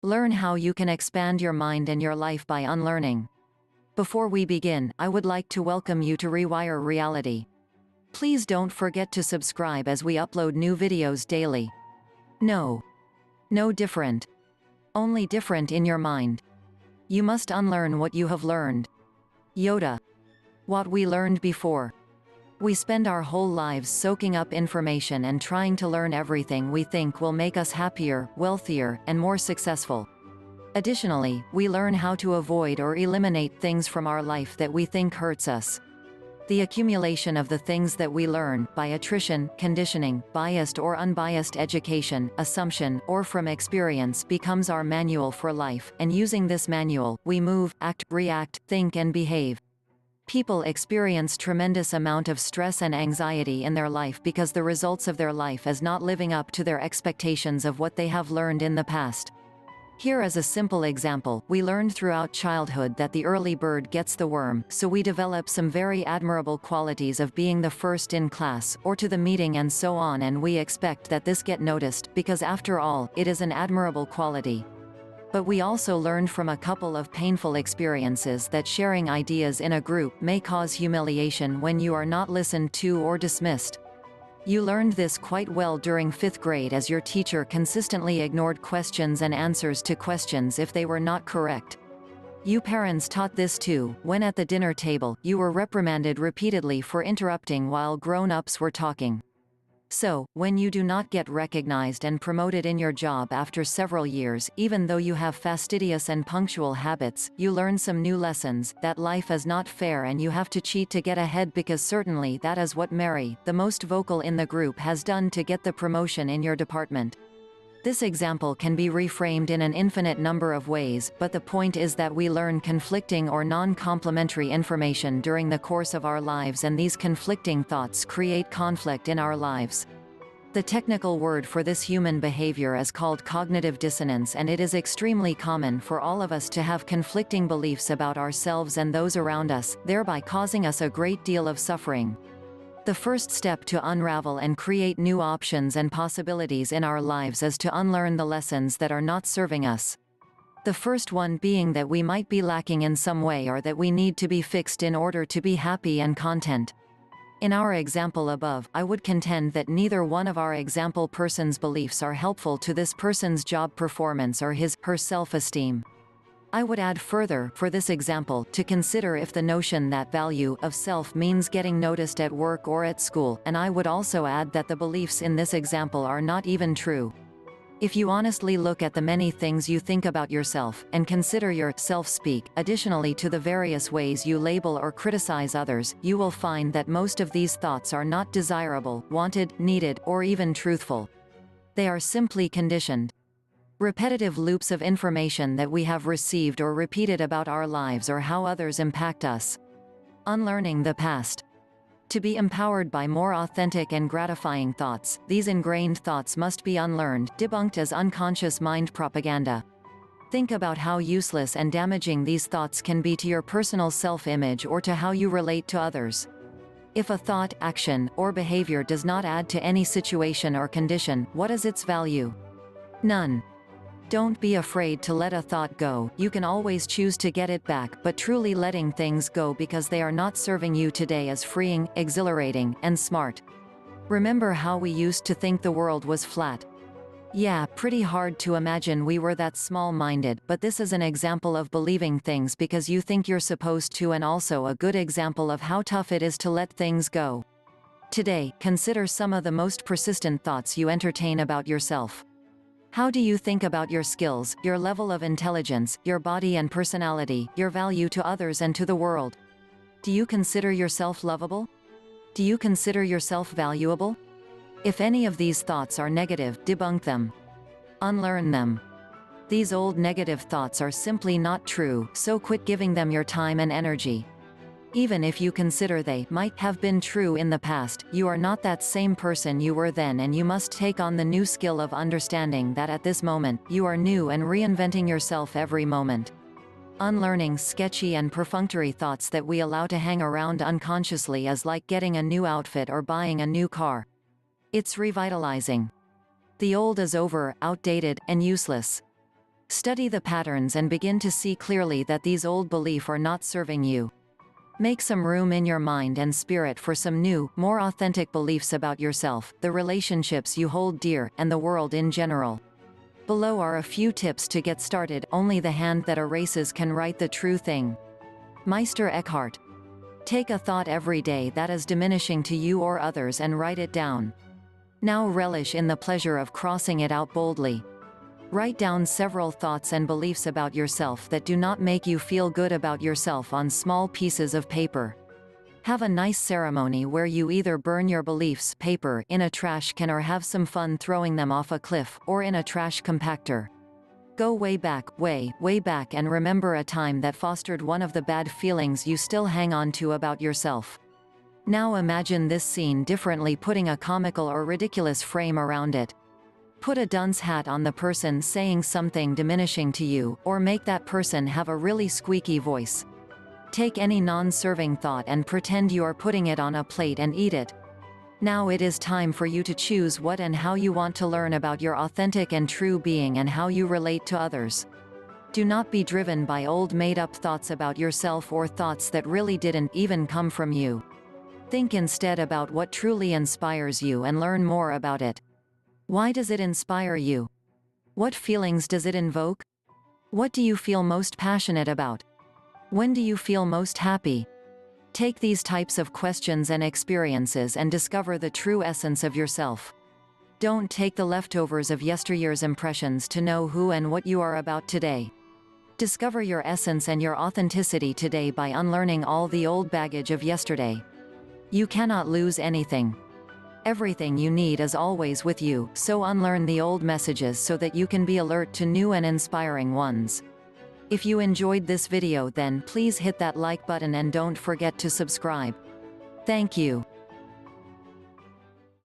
Learn how you can expand your mind and your life by unlearning. Before we begin, I would like to welcome you to Rewire Reality. Please don't forget to subscribe as we upload new videos daily. No different. Only different in your mind. You must unlearn what you have learned. Yoda. What we learned before. We spend our whole lives soaking up information and trying to learn everything we think will make us happier, wealthier, and more successful. Additionally, we learn how to avoid or eliminate things from our life that we think hurts us. The accumulation of the things that we learn, by attrition, conditioning, biased or unbiased education, assumption, or from experience becomes our manual for life, and using this manual, we move, act, react, think and behave. People experience tremendous amount of stress and anxiety in their life because the results of their life is not living up to their expectations of what they have learned in the past. Here is a simple example. We learned throughout childhood that the early bird gets the worm, so we develop some very admirable qualities of being the first in class, or to the meeting and so on, and we expect that this get noticed, because after all, it is an admirable quality. But we also learned from a couple of painful experiences that sharing ideas in a group may cause humiliation when you are not listened to or dismissed. You learned this quite well during 5th grade as your teacher consistently ignored questions and answers to questions if they were not correct. You parents taught this too, when at the dinner table, you were reprimanded repeatedly for interrupting while grown-ups were talking. So, when you do not get recognized and promoted in your job after several years, even though you have fastidious and punctual habits, you learn some new lessons, that life is not fair and you have to cheat to get ahead, because certainly that is what Mary, the most vocal in the group, has done to get the promotion in your department. This example can be reframed in an infinite number of ways, but the point is that we learn conflicting or non-complementary information during the course of our lives, and these conflicting thoughts create conflict in our lives. The technical word for this human behavior is called cognitive dissonance, and it is extremely common for all of us to have conflicting beliefs about ourselves and those around us, thereby causing us a great deal of suffering. The first step to unravel and create new options and possibilities in our lives is to unlearn the lessons that are not serving us. The first one being that we might be lacking in some way, or that we need to be fixed in order to be happy and content. In our example above, I would contend that neither one of our example person's beliefs are helpful to this person's job performance or her self-esteem. I would add further, for this example, to consider if the notion that value of self means getting noticed at work or at school, and I would also add that the beliefs in this example are not even true. If you honestly look at the many things you think about yourself, and consider your self-speak, additionally to the various ways you label or criticize others, you will find that most of these thoughts are not desirable, wanted, needed, or even truthful. They are simply conditioned. Repetitive loops of information that we have received or repeated about our lives or how others impact us. Unlearning the past. To be empowered by more authentic and gratifying thoughts, these ingrained thoughts must be unlearned, debunked as unconscious mind propaganda. Think about how useless and damaging these thoughts can be to your personal self-image or to how you relate to others. If a thought, action, or behavior does not add to any situation or condition, what is its value? None. Don't be afraid to let a thought go. You can always choose to get it back, but truly letting things go because they are not serving you today is freeing, exhilarating, and smart. Remember how we used to think the world was flat? Yeah, pretty hard to imagine we were that small-minded, but this is an example of believing things because you think you're supposed to, and also a good example of how tough it is to let things go. Today, consider some of the most persistent thoughts you entertain about yourself. How do you think about your skills, your level of intelligence, your body and personality, your value to others and to the world? Do you consider yourself lovable? Do you consider yourself valuable? If any of these thoughts are negative, debunk them. Unlearn them. These old negative thoughts are simply not true, so quit giving them your time and energy. Even if you consider they might have been true in the past, you are not that same person you were then, and you must take on the new skill of understanding that at this moment, you are new and reinventing yourself every moment. Unlearning sketchy and perfunctory thoughts that we allow to hang around unconsciously is like getting a new outfit or buying a new car. It's revitalizing. The old is over, outdated, and useless. Study the patterns and begin to see clearly that these old beliefs are not serving you. Make some room in your mind and spirit for some new, more authentic beliefs about yourself, the relationships you hold dear, and the world in general. Below are a few tips to get started. Only the hand that erases can write the true thing. Meister Eckhart. Take a thought every day that is diminishing to you or others and write it down. Now relish in the pleasure of crossing it out boldly. Write down several thoughts and beliefs about yourself that do not make you feel good about yourself on small pieces of paper. Have a nice ceremony where you either burn your beliefs paper in a trash can or have some fun throwing them off a cliff or in a trash compactor. Go way back, way back, and remember a time that fostered one of the bad feelings you still hang on to about yourself. Now imagine this scene differently, putting a comical or ridiculous frame around it. Put a dunce hat on the person saying something diminishing to you, or make that person have a really squeaky voice. Take any non-serving thought and pretend you are putting it on a plate and eat it. Now it is time for you to choose what and how you want to learn about your authentic and true being and how you relate to others. Do not be driven by old made-up thoughts about yourself or thoughts that really didn't even come from you. Think instead about what truly inspires you and learn more about it. Why does it inspire you? What feelings does it invoke? What do you feel most passionate about? When do you feel most happy? Take these types of questions and experiences and discover the true essence of yourself. Don't take the leftovers of yesteryear's impressions to know who and what you are about today. Discover your essence and your authenticity today by unlearning all the old baggage of yesterday. You cannot lose anything. Everything you need is always with you, so unlearn the old messages so that you can be alert to new and inspiring ones. If you enjoyed this video, then please hit that like button and don't forget to subscribe. Thank you.